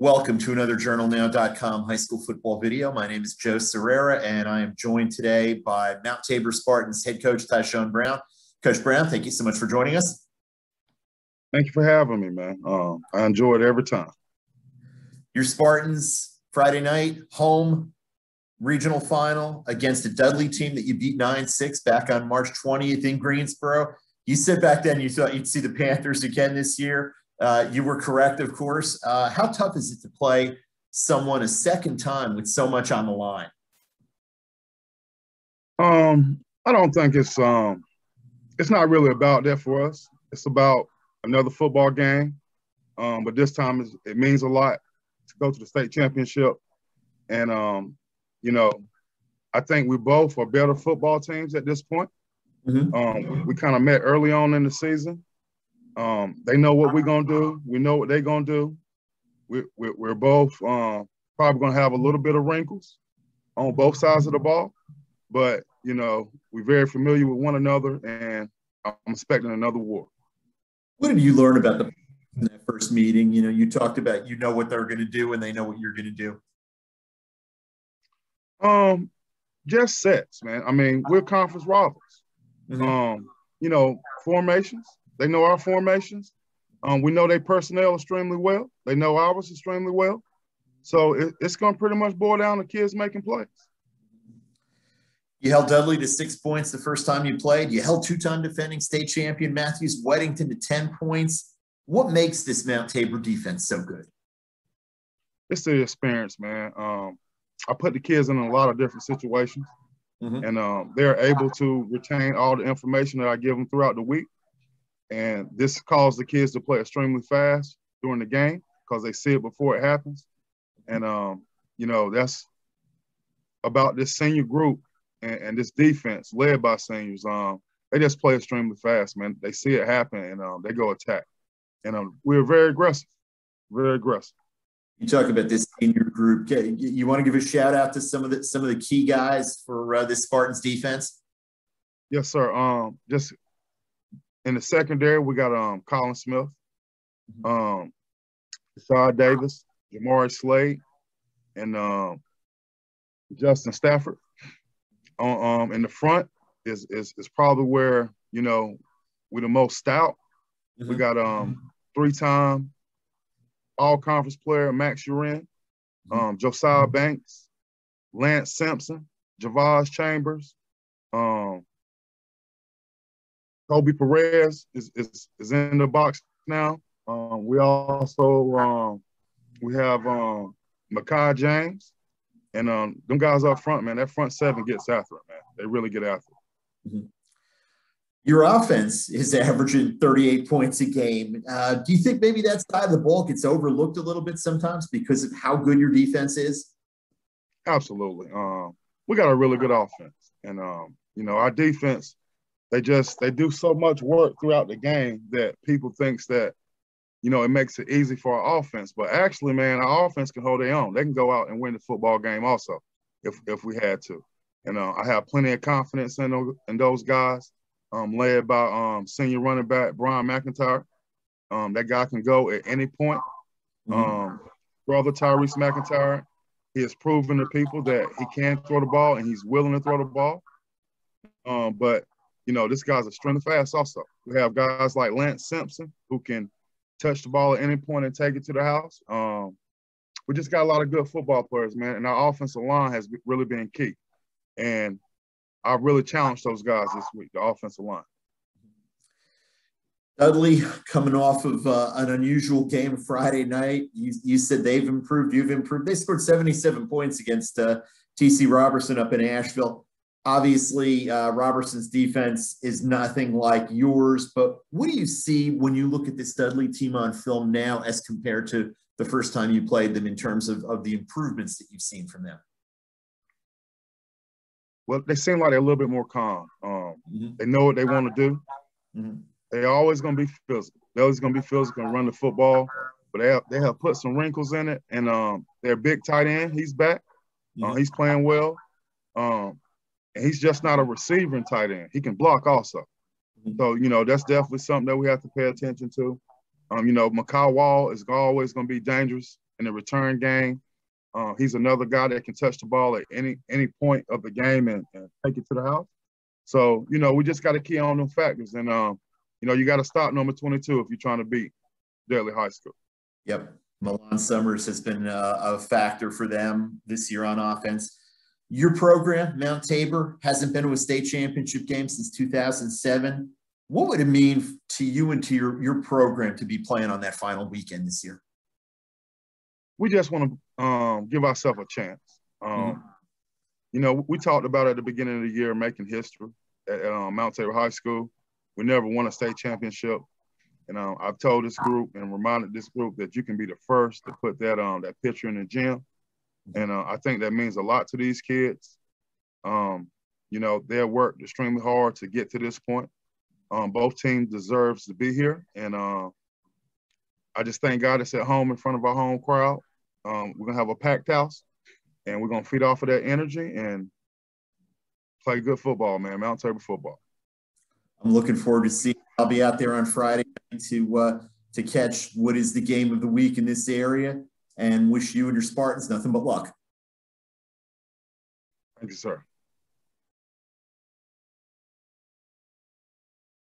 Welcome to another JournalNow.com high school football video. My name is Joe Serrera, and I am joined today by Mount Tabor Spartans head coach Tiesuan Brown. Coach Brown, thank you so much for joining us. Thank you for having me, man. I enjoy it every time. Your Spartans, Friday night, home regional final against a Dudley team that you beat 9-6 back on March 20th in Greensboro. You said back then you thought you'd see the Panthers again this year. You were correct, of course. How tough is it to play someone a second time with so much on the line? I don't think it's not really about that for us. It's about another football game, but this time it means a lot to go to the state championship. And I think we both are better football teams at this point. Mm-hmm. We kind of met early on in the season. They know what we're going to do. We know what they're going to do. We're both probably going to have a little bit of wrinkles on both sides of the ball. But, we're very familiar with one another, and I'm expecting another war. What did you learn about in that first meeting? You talked about what they're going to do and they know what you're going to do. Just sets, man. I mean, we're conference rivals. Mm-hmm. Formations. They know our formations. We know their personnel extremely well. They know ours extremely well. So it's going to pretty much boil down to kids making plays. You held Dudley to 6 points the first time you played. You held two-time defending state champion Matthews Weddington to 10 points. What makes this Mount Tabor defense so good? It's the experience, man. I put the kids in a lot of different situations, and they're able to retain all the information that I give them throughout the week. And this caused the kids to play extremely fast during the game because they see it before it happens. And, that's about this senior group and this defense led by seniors. They just play extremely fast, man. They see it happen, and they go attack. And we're very aggressive, very aggressive. You talk about this senior group. You want to give a shout out to some of the key guys for this Spartans defense? Yes, sir. Just in the secondary, we got Colin Smith, Rashad Davis, Jamari Slade, and Justin Stafford. In the front is probably where we're the most stout. Mm-hmm. We got three-time all-conference player Max Urin, Josiah Banks, Lance Simpson, Javaz Chambers, Kobe Perez is in the box now. We also we have Makai James, and them guys up front, man. That front seven gets after it, man. They really get after it. Mm-hmm. Your offense is averaging 38 points a game. Do you think maybe that side of the ball gets overlooked a little bit sometimes because of how good your defense is? Absolutely. We got a really good offense, and our defense. They do so much work throughout the game that people thinks that, it makes it easy for our offense. But actually, man, our offense can hold their own. They can go out and win the football game also if we had to. And I have plenty of confidence in those guys, led by senior running back Brian McIntyre. That guy can go at any point. Brother Tyrese McIntyre, he has proven to people that he can throw the ball and he's willing to throw the ball. But this guy's extremely fast also. We have guys like Lance Simpson who can touch the ball at any point and take it to the house. We just got a lot of good football players, man, and our offensive line has really been key. And I really challenged those guys this week, the offensive line. Dudley coming off of an unusual game Friday night. You said they've improved, you've improved. They scored 77 points against T.C. Robertson up in Asheville. Obviously, Robertson's defense is nothing like yours, but what do you see when you look at this Dudley team on film now as compared to the first time you played them in terms of the improvements that you've seen from them? Well, they seem like they're a little bit more calm. They know what they want to do. They're always going to be physical. They're always going to be physical and run the football, but they have put some wrinkles in it, and their big tight end, he's back. He's playing well. And he's just not a receiving tight end. He can block also. So, that's definitely something that we have to pay attention to. Makai Wall is always going to be dangerous in the return game. He's another guy that can touch the ball at any point of the game and take it to the house. So, you know, we just got to key on them factors. And, you know, you got to stop number 22 if you're trying to beat Dudley High School. Yep. Milan Summers has been a factor for them this year on offense. Your program, Mount Tabor, hasn't been to a state championship game since 2007. What would it mean to you and to your program to be playing on that final weekend this year? We just want to give ourselves a chance. You know, we talked about at the beginning of the year making history at Mount Tabor High School. We never won a state championship. And I've told this group and reminded this group that you can be the first to put that picture in the gym. And I think that means a lot to these kids. You know, they worked extremely hard to get to this point. Both teams deserves to be here. And I just thank God it's at home in front of our home crowd. We're going to have a packed house, and we're going to feed off of that energy and play good football, man, Mount Tabor football. I'm looking forward to seeing. I'll be out there on Friday to catch what is the game of the week in this area, and wish you and your Spartans nothing but luck. Thank you, sir.